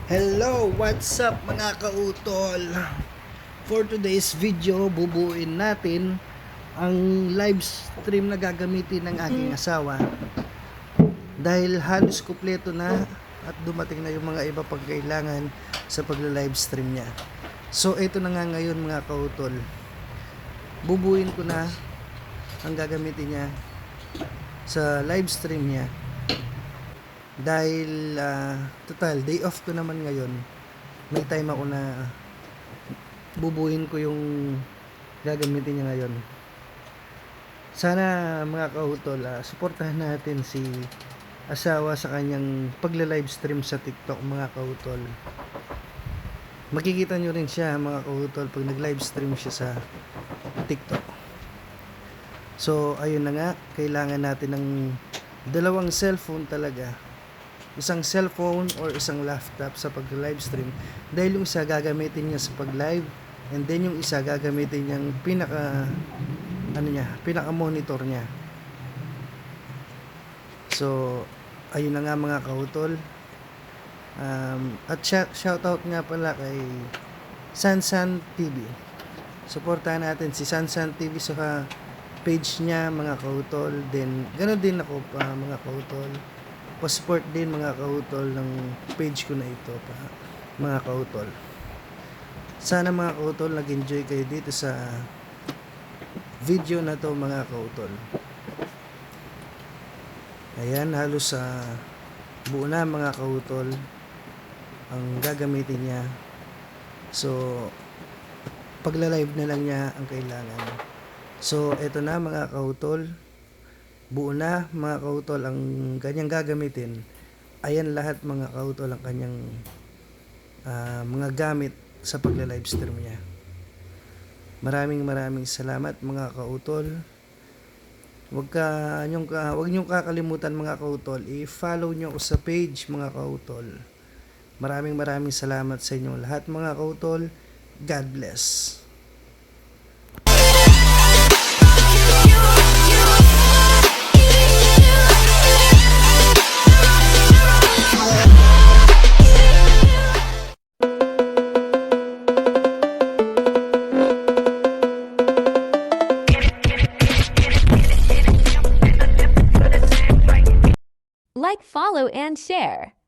Hello, what's up mga kautol? For today's video, bubuin natin ang live stream na gagamitin ng aking asawa. Dahil halos kumpleto na at dumating na yung mga iba pang kailangan sa pagla-live stream niya. So ito na nga ngayon mga kautol. Bubuin ko na ang gagamitin niya sa live stream niya. Dahil total day off ko naman ngayon, may time ako na bubuhin ko yung gagamitin niya ngayon. Sana mga kautol, suportahan natin si asawa sa kanyang pagla-live stream sa TikTok mga kautol. Makikita nyo rin siya mga kautol pag nag-live stream siya sa TikTok. So ayun na nga, kailangan natin ng dalawang cellphone talaga. Isang cellphone or isang laptop sa pag-live stream, dahil yung isa gagamitin niya sa pag-live, and then yung isa gagamitin niyang pinaka monitor niya. So ayun na nga mga kautol. At shoutout nga pala kay Sansan TV. Suportahan natin si Sansan TV sa page niya mga kautol. Then ganoon din ako pa mga kautol. Pa-support din mga kautol ng page ko na ito pa mga kautol. Sana mga kautol nag-enjoy kayo dito sa video na to mga kautol. Ayan, halos buo na mga kautol ang gagamitin niya. So pagla-live na lang niya ang kailangan. So eto na mga kautol, buo na mga kautol ang kanyang gagamitin. Ayan lahat mga kautol ang kanyang mga gamit sa pagla-live stream niya. Maraming salamat mga kautol. Huwag niyong kakalimutan mga kautol, i-follow niyo ako sa page mga kautol. Maraming salamat sa inyong lahat mga kautol. God bless. Like, follow, and share.